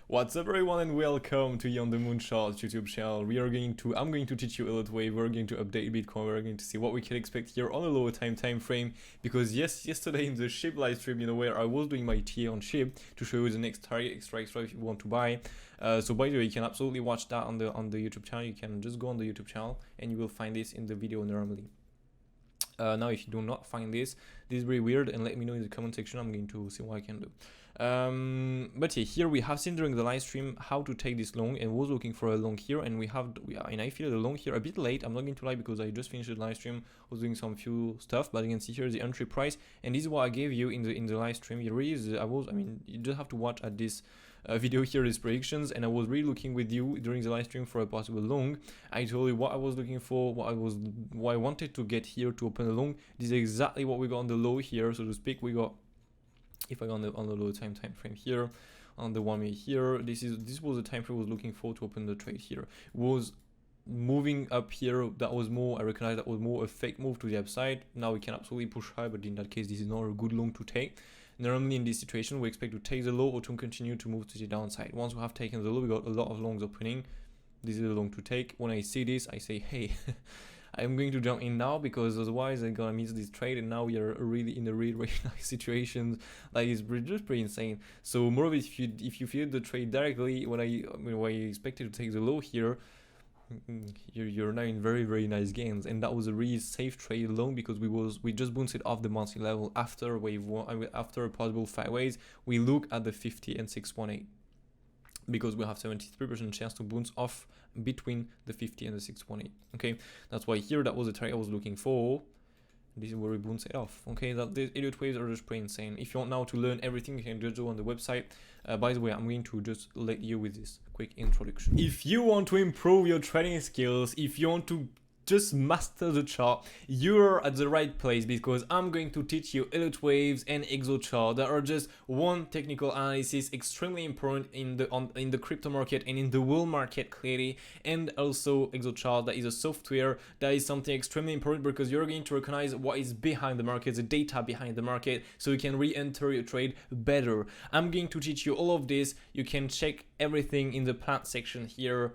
What's up everyone and welcome to On the MOONCHARTS YouTube channel. I'm going to teach you Elliott Wave, we're going to update Bitcoin, we're going to see what we can expect here on a lower time frame. Because yes, yesterday in the SHIB live stream, where I was doing my TA on SHIB to show you the next target extra if you want to buy. So by the way, you can absolutely watch that on the YouTube channel. You can just go on the YouTube channel and you will find this in the video normally. Now if you do not find this is very weird, and let me know in the comment section. I'm going to see what I can do. But yeah, here we have seen during the live stream how to take this long, and was looking for a long here, and I feel the long here a bit late. I'm not going to lie, because I just finished the live stream, was doing some few stuff, but you can see here the entry price, and this is what I gave you in the live stream. It really is, you just have to watch at this video here, is predictions, and I was really looking with you during the live stream for a possible long. I told you what I was looking for, what I wanted to get here to open a long. This is exactly what we got on the low here, so to speak. We got, if I go on the low time frame here, on the 1 minute here, this was the time frame I was looking for to open the trade here. It was moving up here. That was more, I recognize that was more a fake move to the upside. Now we can absolutely push high, but in that case this is not a good long to take. Normally in this situation we expect to take the low or to continue to move to the downside. Once we have taken the low, we got a lot of longs opening. This is a long to take. When I see this, I say, hey, I'm going to jump in now, because otherwise I'm gonna miss this trade, and now we are really in a really nice situation. Like, it's just pretty insane. So more of it, if you feel the trade directly, when I expected to take the low here, you're now in very nice gains, and that was a really safe trade long, because we just bounced off the monthly level after wave one. After a possible sideways, we look at the 50 and 618, because we have 73% chance to bounce off between the 50 and the 618. Okay, that's why here that was the target I was looking for. This is where we bounce it off. Okay, that the Elliott waves are just pretty insane. If you want now to learn everything, you can just go on the website. By the way, I'm going to just let you with this quick introduction. If you want to improve your trading skills, if you want to just master the chart, you're at the right place, because I'm going to teach you Elliott waves and exo chart that are just one technical analysis, extremely important in the crypto market and in the world market clearly. And also exo chart, that is a software that is something extremely important, because you're going to recognize what is behind the market, the data behind the market, so you can re-enter your trade better. I'm going to teach you all of this. You can check everything in the plan section here.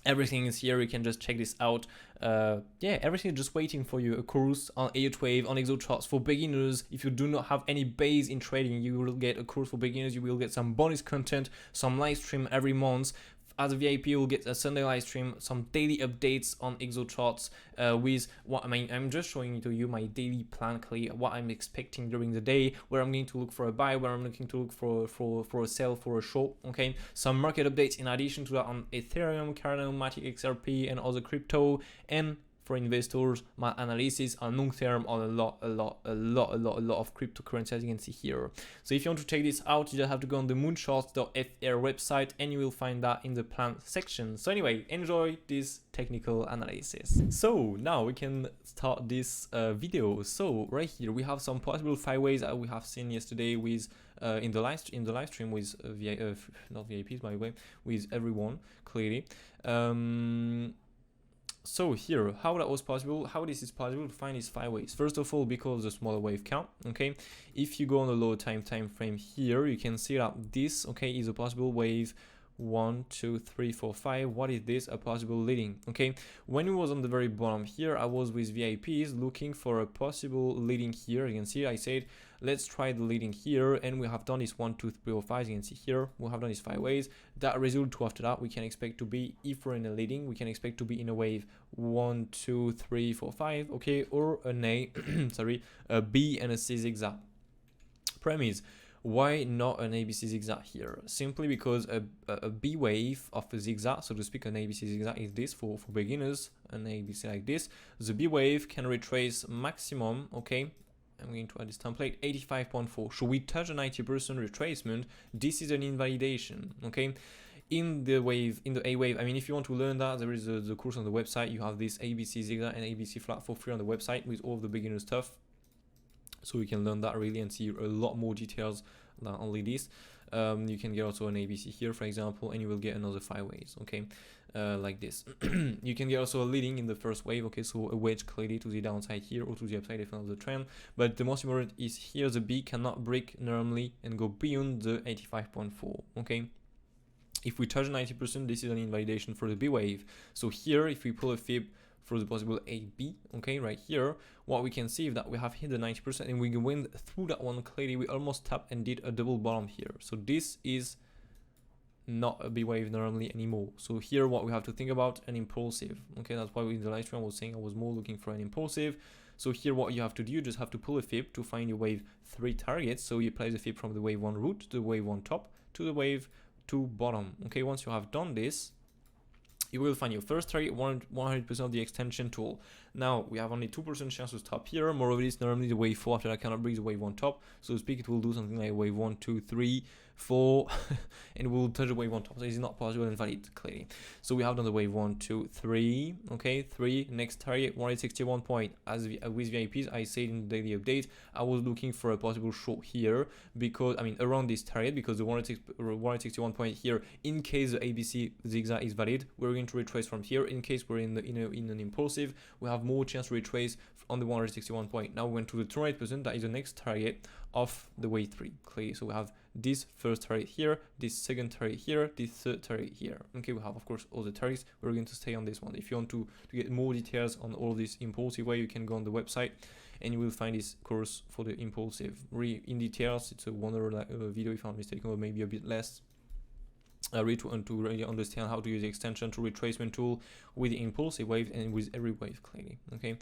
Everything is here, you can just check this out. Yeah, everything is just waiting for you. A course on Elliott Wave, on exo charts for beginners. If you do not have any base in trading, you will get a course for beginners. You will get some bonus content, some live stream every month. As a VIP, you'll get a Sunday live stream, some daily updates on exo charts with what I'm just showing to you my daily plan, clearly what I'm expecting during the day, where I'm going to look for a buy, where I'm looking to look for a sell, for a short. Okay, some market updates in addition to that on Ethereum, Cardano, Matic, XRP, and other crypto. And for investors, my analysis on long term on a lot of cryptocurrency, as you can see here. So if you want to check this out, you just have to go on the mooncharts.fr website, and you will find that in the plan section. So anyway, enjoy this technical analysis. So now we can start this video. So right here we have some possible sideways that we have seen yesterday with in the live stream with not VIPs, by the way, with everyone clearly. So here, how that was possible, how this is possible to find these sideways. First of all, because the smaller wave count. Okay, if you go on the low time frame here, you can see that this, okay, is a possible wave. 1, 2, 3, 4, 5. What is this? A possible leading. Okay, when it was on the very bottom here, I was with VIPs looking for a possible leading here. You can see I said let's try the leading here, and we have done this 1, 2, 3, 4, 5. You can see here we have done this 5 ways. That result to after that we can expect to be, if we're in a leading, we can expect to be in a wave 1, 2, 3, 4, 5. Okay, or an A sorry, a B and a C zigzag. Premise: why not an ABC zigzag here? Simply because a B wave of a zigzag, so to speak, an ABC zigzag is this for beginners, an ABC like this. The B wave can retrace maximum, okay, I'm going to add this template, 85.4. Should we touch a 90% retracement, this is an invalidation, okay? In the wave, in the A wave, I mean, if you want to learn that, there is the course on the website. You have this ABC zigzag and ABC flat for free on the website with all of the beginner stuff. So you can learn that really and see a lot more details than only this. You can get also an ABC here, for example, and you will get another 5 ways, okay, like this. You can get also a leading in the first wave, okay, so a wedge clearly to the downside here or to the upside if not the trend. But the most important is here the B cannot break normally and go beyond the 85.4, okay. If we touch 90%, this is an invalidation for the B wave. So here, if we pull a fib for the possible AB, okay, right here, what we can see is that we have hit the 90% and we went through that one clearly. We almost tapped and did a double bottom here. So this is not a B wave normally anymore. So here what we have to think about, an impulsive, okay, that's why in the live stream I was saying I was more looking for an impulsive. So here what you have to do, you just have to pull a fib to find your wave 3 targets. So you place the fib from the wave 1 root to the wave 1 top to the wave 2 bottom. Okay, once you have done this, you will find your first target 100% of the extension tool. Now we have only 2% chance to stop here. More of this, normally the wave 4 after that cannot break the wave 1 top, so to speak, it will do something like wave 1, 2, 3, 4 and we'll touch the wave 1 top, so it's not possible and valid clearly. So we have done the wave 1, 2, 3, okay, 3, next target 161 point. As with VIPs, I said in the daily update, I was looking for a possible short here, because I mean around this target, because the 161 point here, in case the ABC zigzag is valid, we're going to retrace from here. In case we're in an impulsive, we have more chance to retrace on the 161 point. Now we went to the 200%, that is the next target of the wave 3 clearly. So we have this first target here, this second target here, this third target here. Okay, we have of course all the targets. We're going to stay on this one. If you want to get more details on all this impulsive way, you can go on the website and you will find this course for the impulsive in details. It's a 1 hour video if I'm not mistaken, or maybe a bit less. To really understand how to use the extension to retracement tool with the impulsive wave and with every wave clearly. Okay,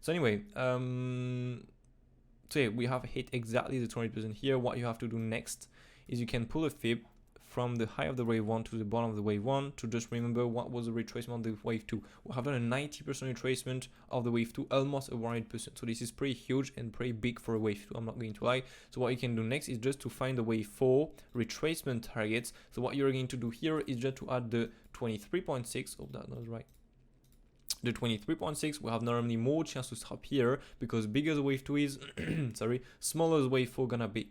so anyway, so yeah, we have hit exactly the 20% here. What you have to do next is you can pull a fib from the high of the wave 1 to the bottom of the wave 1 to just remember what was the retracement of the wave 2. We have done a 90% retracement of the wave 2, almost a 100%. So this is pretty huge and pretty big for a wave 2, I'm not going to lie. So what you can do next is just to find the wave 4 retracement targets. So what you're going to do here is just to add the 23.6, oh that was right. The 23.6, we have normally more chance to stop here, because bigger the wave 2 is, sorry, smaller the wave 4 gonna be.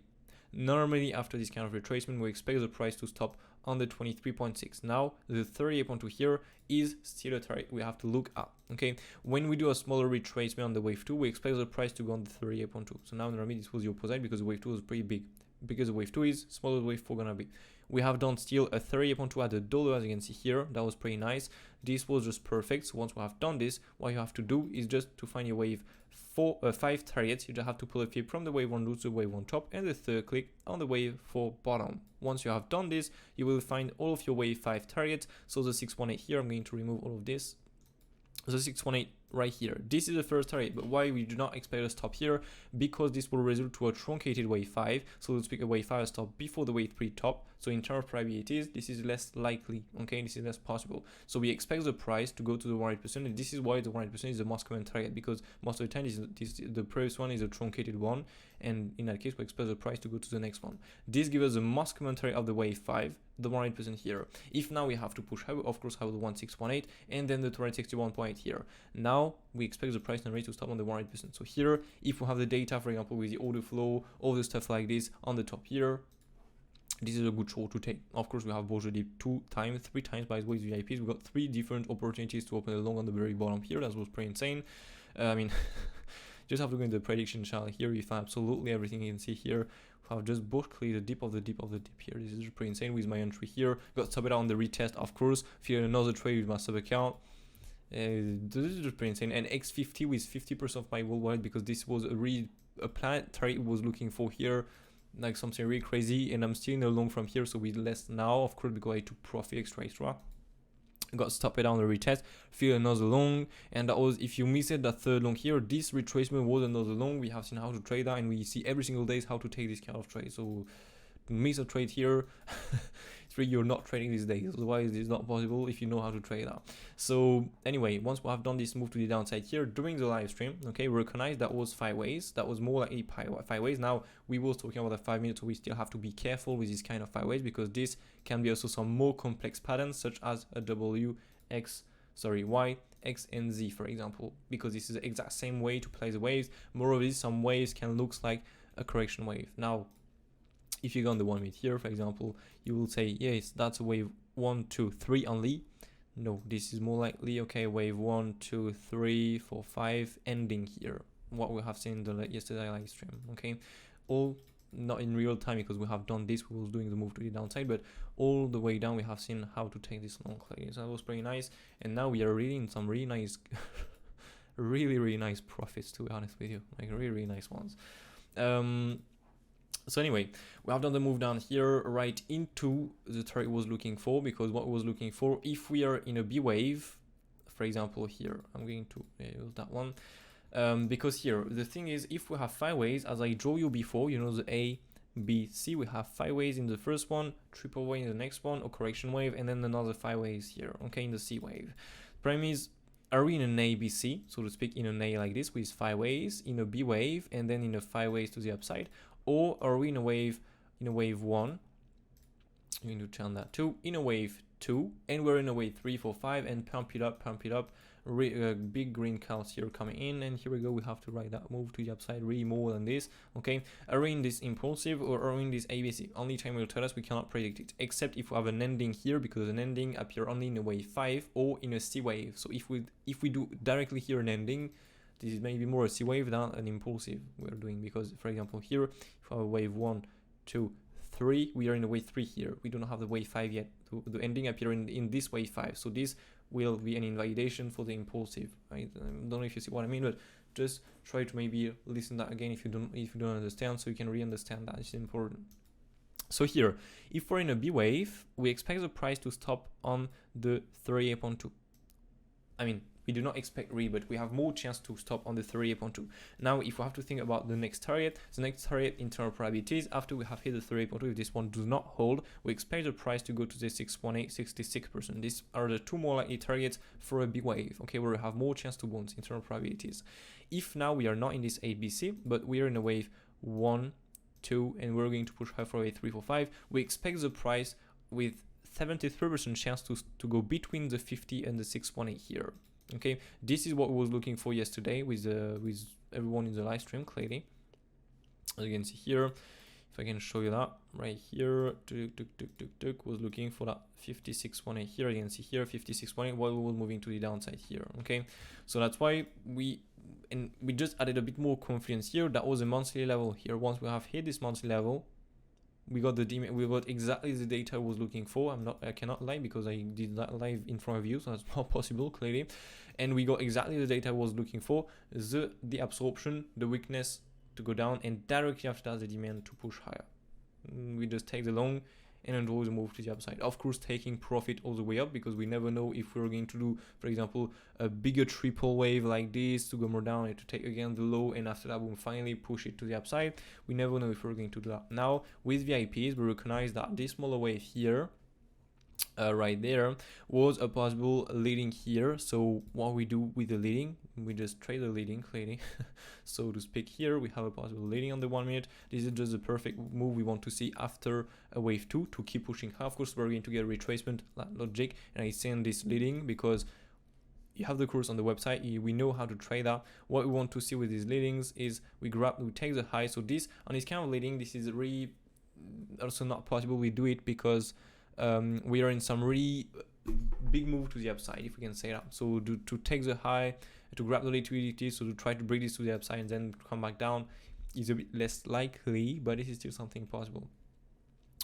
Normally after this kind of retracement, we expect the price to stop on the 23.6. Now the 38.2 here is still a target we have to look at. Okay, when we do a smaller retracement on the wave 2, we expect the price to go on the 38.2. So now normally this was the opposite, because the wave 2 was pretty big. Because the wave 2 is smaller, the wave 4 gonna be. We have done still a 38.2 at the dollar, as you can see here. That was pretty nice. This was just perfect. So once we have done this, what you have to do is just to find your wave 5 targets. You just have to pull a fib from the wave 1 root to the wave 1 top and the third click on the wave 4 bottom. Once you have done this, you will find all of your wave 5 targets. So the 618 here, I'm going to remove all of this. The 618 right here, this is the first target, but why we do not expect a stop here? Because this will result to a truncated wave 5, so let's pick a wave 5 stop before the wave 3 top. So in terms of probabilities, this is less likely, okay, this is less possible. So we expect the price to go to the 100%, and this is why the 100% is the most common target, because most of the time the previous one is a truncated one, and in that case we expect the price to go to the next one. This gives us the most common target of the wave 5, the 100% here. If now we have to push higher, of course have the 1618 and then the 261.8 here. Now we expect the price and rate to stop on the 100%. So here, if we have the data, for example, with the order flow, all the stuff like this on the top here, this is a good short to take. Of course, we have bought the dip 3 times by the way with VIPs. We got 3 different opportunities to open a long on the very bottom here. That was pretty insane. I mean, just have to go in the prediction channel here. You find absolutely everything you can see here. We have just bought clearly the dip of the dip of the dip here. This is pretty insane with my entry here. Got stopped on the retest, of course. Fear another trade with my sub account. This is just pretty insane. And X50 with 50% of my worldwide, because this was a planet trade was looking for here, like something really crazy, and I'm still in a long from here, so with less now, of course, because I took profit extra. Got stopped on the retest, feel another long, and that was, if you miss it, that third long here, this retracement was another long. We have seen how to trade that, and we see every single day how to take this kind of trade. So to miss a trade here, it's really you're not trading these days, otherwise it's not possible if you know how to trade that. So anyway, once we have done this move to the downside here during the live stream, okay, we recognize that was 5 ways, that was more like 5 ways. Now we was talking about the 5 minutes, so we still have to be careful with this kind of 5 ways, because this can be also some more complex patterns, such as a Y, X and Z, for example, because this is the exact same way to play the waves. More of this, some waves can look like a correction wave. Now if you go on the 1 minute here, for example, you will say, yes, that's a wave 1, 2, 3 only. No, this is more likely, okay, wave 1, 2, 3, 4, 5 ending here. What we have seen in the yesterday live stream, okay? All not in real time because we have done this, we was doing the move to the downside, but all the way down we have seen how to take this long clearly. So that was pretty nice, and now we are reading some really nice really nice profits, to be honest with you, like really nice ones. So anyway, we have done the move down here right into the target was looking for, because what was looking for, if we are in a B wave, for example here, I'm going to use that one, because here the thing is, if we have 5 waves as I drew you before, you know, the A, B, C, we have 5 waves in the first one, triple wave in the next one, or correction wave, and then another 5 waves here, okay, in the C wave. Problem is, are we in an A, B, C, so to speak, in an A like this with 5 waves, in a B wave, and then in a 5 waves to the upside, or are we in a wave 1? I'm going to turn that too, in a wave 2, and we're in a wave 3, 4, 5, and pump it up, big green counts here coming in, and here we go, we have to write that move to the upside really more than this, okay? Are we in this impulsive or are we in this ABC? Only time will tell us, we cannot predict it, except if we have an ending here, because an ending appear only in a wave 5 or in a C wave. So if we do directly here an ending, this is maybe more a C wave than an impulsive we're doing, because for example here, if we have a wave 1, 2, 3, we are in a wave 3 here, we don't have the wave 5 yet, so the ending appear in this wave 5, so this will be an invalidation for the impulsive. I don't know if you see what I mean, but just try to maybe listen that again if you don't understand, so you can re-understand that. It's important. So here, if we're in a B wave, we expect the price to stop on the 38.2. I mean, we do not expect really, but we have more chance to stop on the 38.2. Now, if we have to think about the next target internal probabilities, after we have hit the 38.2, if this one does not hold, we expect the price to go to the 618, 66%. These are the 2 more likely targets for a big wave, okay, where we have more chance to bounce internal probabilities. If now we are not in this ABC, but we are in a wave 1, 2, and we're going to push high for wave 3, 4, 5, we expect the price with 73% chance to go between the 50 and the 618 here. Okay, this is what we was looking for yesterday with everyone in the live stream, clearly. As you can see here, if I can show you that right here, was looking for that 5618 here. You can see here 5618 while we were moving to the downside here. Okay, so that's why we just added a bit more confidence here. That was a monthly level here. Once we have hit this monthly level, we got exactly the data I was looking for. I cannot lie because I did that live in front of you, so that's not possible, clearly. And we got exactly the data I was looking for, the absorption, the weakness to go down, and directly after that the demand to push higher. We just take the long and enjoy the move to the upside. Of course, taking profit all the way up, because we never know if we're going to do, for example, a bigger triple wave like this to go more down and to take again the low, and after that we'll finally push it to the upside. We never know if we're going to do that. Now, with VIPs, we recognize that this smaller wave here, right there, was a possible leading here. So what we do with the leading, we just trade the leading, clearly. So to speak, here we have a possible leading on the 1 minute. This is just the perfect move we want to see after a wave 2 to keep pushing high. Of course, we're going to get a retracement logic, and I send this leading because you have the course on the website, we know how to trade that. What we want to see with these leadings is we take the high. So this, on this kind of leading, this is really also not possible. We do it because we are in some really big move to the upside, if we can say that. So to take the high, to grab the liquidity, so to try to bring this to the upside and then come back down is a bit less likely, but this is still something possible.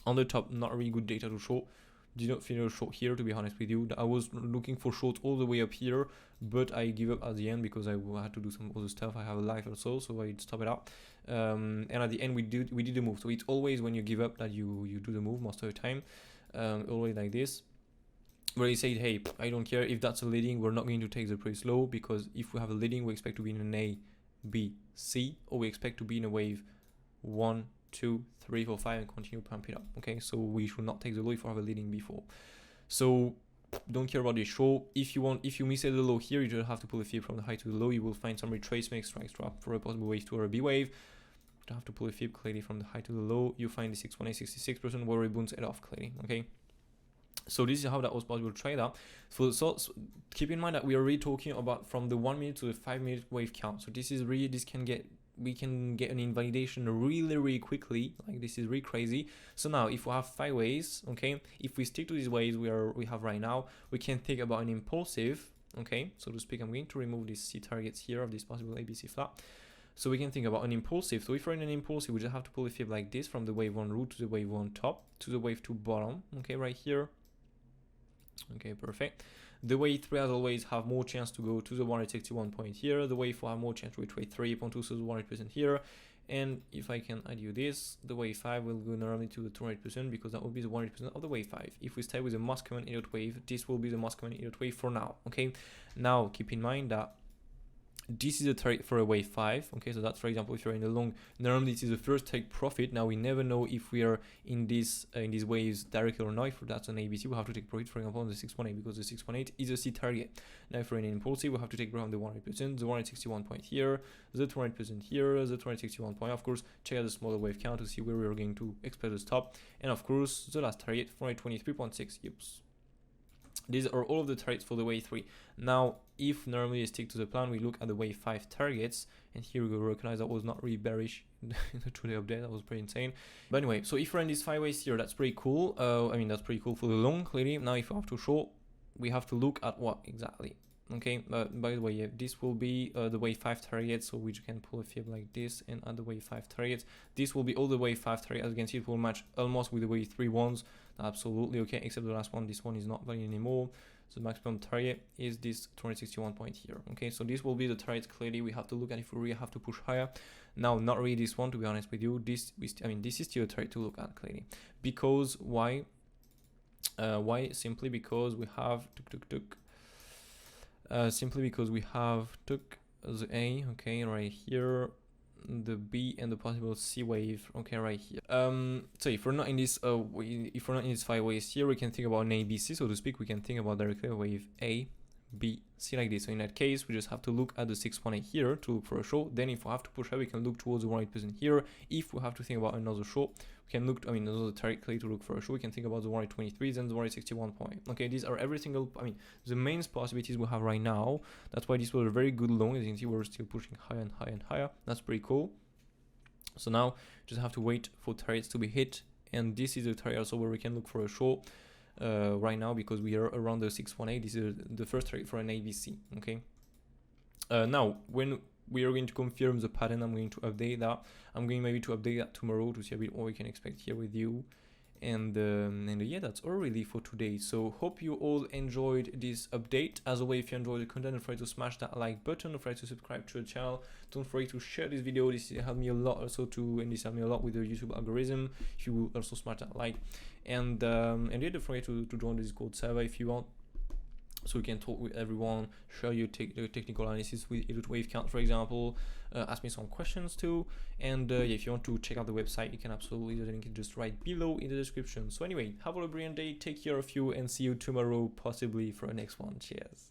On the top, not really good data to show. Did not finish short here, to be honest with you. I was looking for short all the way up here, but I give up at the end because I had to do some other stuff. I have a life also, so I stop it out. And at the end, we did the move. So it's always when you give up that you do the move most of the time. Always like this, where you say, hey, I don't care if that's a leading, we're not going to take the price low, because if we have a leading, we expect to be in an A, B, C, or we expect to be in a wave 1, 2, 3, 4, 5 and continue pump it up. Okay, so we should not take the low if we have a leading before. So don't care about the short. If you miss the low here, you just have to pull a fib from the high to the low. You will find some retracement extra for a possible wave 2 or a B wave. You have to pull a fib clearly from the high to the low. You find the 618, 66% where it bounces it off clearly. Okay, so this is how that was possible to trade out. So keep in mind that we are really talking about from the 1 minute to the 5 minute wave count. So this is really, we can get an invalidation really quickly. Like, this is really crazy. So now if we have 5 waves, okay, if we stick to these waves we have right now, we can think about an impulsive, okay, so to speak. I'm going to remove these C targets here of this possible ABC flat. So we can think about an impulsive. So if we're in an impulsive, we just have to pull a fib like this from the wave 1 root to the wave 1 top to the wave 2 bottom. Okay, right here. Okay, perfect. The wave 3 as always have more chance to go to the 161 point here. The wave 4 have more chance to retrace 3.2 to the 100% here. And if I can add you this, the wave 5 will go normally to the 200% because that will be the 100% of the wave 5. If we stay with the most common Elliott wave, this will be the most common Elliott wave for now. Okay, now keep in mind that this is a target for a wave 5. Okay, so that's, for example, if you're in the long, normally this is the first take profit. Now we never know if we are in these waves directly or not. If that's an ABC, we have to take profit, for example, on the 618 because the 618 is a C target. Now if we're in an impulsive, we have to take profit on the 100%, the 161 point here, the 200% here, the 261 point. Of course, check out the smaller wave count to see where we're going to expect the stop, and of course the last target 423.6. Oops. These are all of the targets for the wave 3. Now, if normally we stick to the plan, we look at the wave 5 targets, and here we will recognize that was not really bearish in the today update. That was pretty insane. But anyway, so if we're in these 5 waves here, that's pretty cool. I mean, that's pretty cool for the long, clearly. Now, if we have to short, we have to look at what exactly. Okay, by the way, yeah, this will be the wave 5 target, so we can pull a fib like this and add the wave 5 targets. This will be all the wave 5 targets. As you can see, it will match almost with the wave 3 ones. Absolutely okay, except the last one. This one is not valid anymore. So the maximum target is this 261 point here. Okay, so this will be the target. Clearly, we have to look at if we really have to push higher. Now, not really this one, to be honest with you. This is still a target to look at, clearly. Because why? Simply because we have simply because we have took the A, okay, right here, the B, and the possible C wave, okay, right here. So if we're not in this if we're not in this 5 waves here, we can think about an ABC, so to speak. We can think about directly a wave A, B, C like this. So in that case, we just have to look at the 618 here to look for a short. Then if we have to push up, we can look towards the 100% here. If we have to think about another short, we can look, another target to look for a short, we can think about the 123, then the 161 point. Okay, these are every single, the main possibilities we have right now. That's why this was a very good long. As you can see, we're still pushing higher and higher and higher. That's pretty cool. So now just have to wait for targets to be hit, and this is the target also where we can look for a short right now, because we are around the 618. This is the first target for an ABC. Okay, now when we are going to confirm the pattern, I'm going to update that. I'm going maybe to update that tomorrow to see a bit what we can expect here with you. And yeah, that's all really for today. So hope you all enjoyed this update. As always, if you enjoyed the content, don't forget to smash that like button. Don't forget to subscribe to the channel. Don't forget to share this video. This helped me a lot also this helped me a lot with the YouTube algorithm. If you will also smash that like, and yeah, don't forget to join the Discord server if you want, so we can talk with everyone, share your technical analysis with Elliott wave count, for example, ask me some questions too, and yeah, if you want to check out the website, you can absolutely, the link is just right below in the description. So anyway, have a brilliant day, take care of you, and see you tomorrow, possibly for the next one. Cheers.